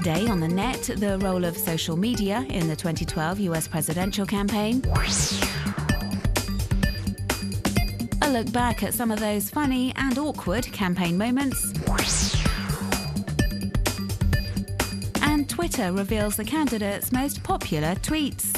Today on the net, the role of social media in the 2012 US presidential campaign. A look back at some of those funny and awkward campaign moments. And Twitter reveals the candidates' most popular tweets.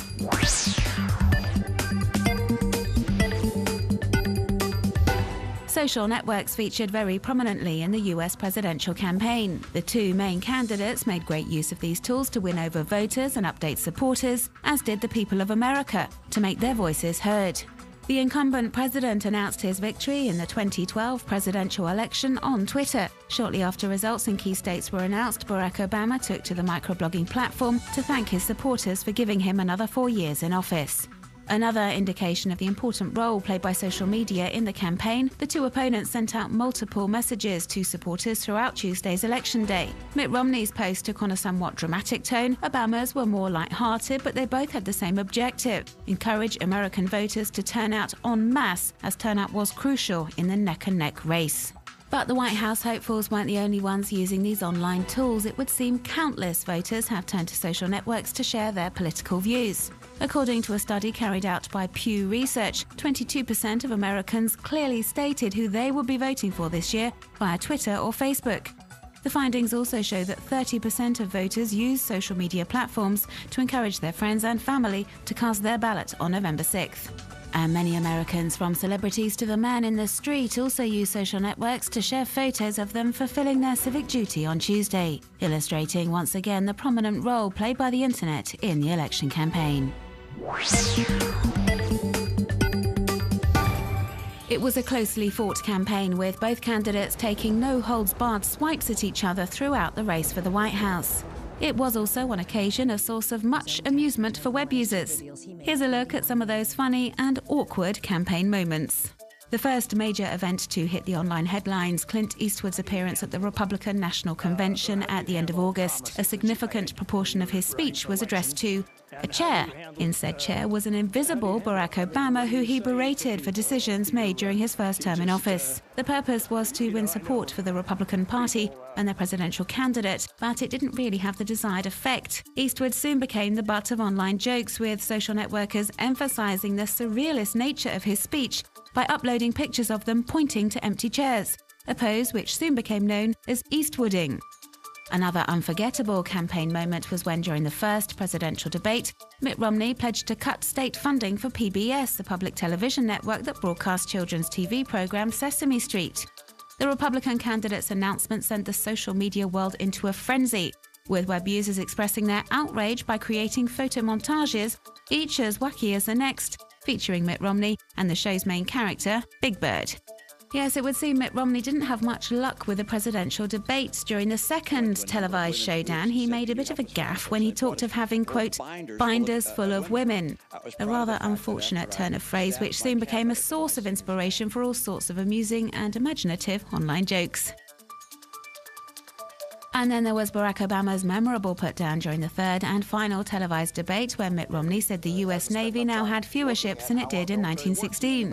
Social networks featured very prominently in the US presidential campaign. The two main candidates made great use of these tools to win over voters and update supporters, as did the people of America, to make their voices heard. The incumbent president announced his victory in the 2012 presidential election on Twitter. Shortly after results in key states were announced, Barack Obama took to the microblogging platform to thank his supporters for giving him another 4 years in office. Another indication of the important role played by social media in the campaign, the two opponents sent out multiple messages to supporters throughout Tuesday's election day. Mitt Romney's post took on a somewhat dramatic tone. Obama's were more light-hearted, but they both had the same objective: encourage American voters to turn out en masse, as turnout was crucial in the neck-and-neck race. But the White House hopefuls weren't the only ones using these online tools. It would seem countless voters have turned to social networks to share their political views. According to a study carried out by Pew Research, 22% of Americans clearly stated who they would be voting for this year via Twitter or Facebook. The findings also show that 30% of voters use social media platforms to encourage their friends and family to cast their ballot on November 6th. And many Americans, from celebrities to the man in the street, also use social networks to share photos of them fulfilling their civic duty on Tuesday, illustrating once again the prominent role played by the internet in the election campaign. It was a closely fought campaign, with both candidates taking no-holds-barred swipes at each other throughout the race for the White House. It was also on occasion a source of much amusement for web users. Here's a look at some of those funny and awkward campaign moments. The first major event to hit the online headlines, Clint Eastwood's appearance at the Republican National Convention at the end of August. A significant proportion of his speech was addressed to a chair. In said chair was an invisible Barack Obama, who he berated for decisions made during his first term in office. The purpose was to win support for the Republican Party and their presidential candidate, but it didn't really have the desired effect. Eastwood soon became the butt of online jokes, with social networkers emphasizing the surrealist nature of his speech by uploading pictures of them pointing to empty chairs, a pose which soon became known as Eastwooding. Another unforgettable campaign moment was when, during the first presidential debate, Mitt Romney pledged to cut state funding for PBS, the public television network that broadcasts children's TV program Sesame Street. The Republican candidate's announcement sent the social media world into a frenzy, with web users expressing their outrage by creating photo montages, each as wacky as the next, featuring Mitt Romney and the show's main character, Big Bird. Yes, it would seem Mitt Romney didn't have much luck with the presidential debates. During the second televised showdown, he made a bit of a gaffe when he talked of having, quote, binders full of women. A rather unfortunate turn of phrase which soon became a source of inspiration for all sorts of amusing and imaginative online jokes. And then there was Barack Obama's memorable put-down during the third and final televised debate, where Mitt Romney said the US Navy now had fewer ships than it did in 1916.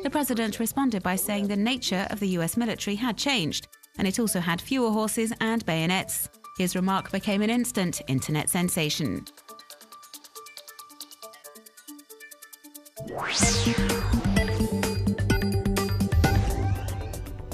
The president responded by saying the nature of the US military had changed, and it also had fewer horses and bayonets. His remark became an instant internet sensation.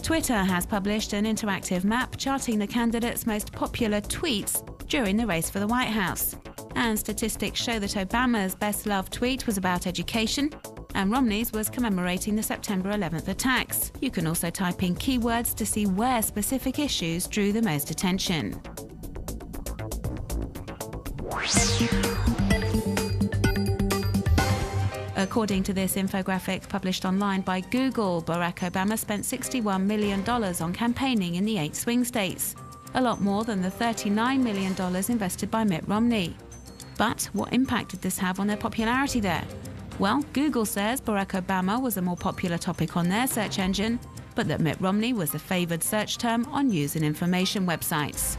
Twitter has published an interactive map charting the candidates' most popular tweets during the race for the White House. And statistics show that Obama's best-loved tweet was about education, and Romney's was commemorating the September 11th attacks. You can also type in keywords to see where specific issues drew the most attention. According to this infographic published online by Google, Barack Obama spent $61 million on campaigning in the 8 swing states, a lot more than the $39 million invested by Mitt Romney. But what impact did this have on their popularity there? Well, Google says Barack Obama was a more popular topic on their search engine, but that Mitt Romney was the favored search term on news and information websites.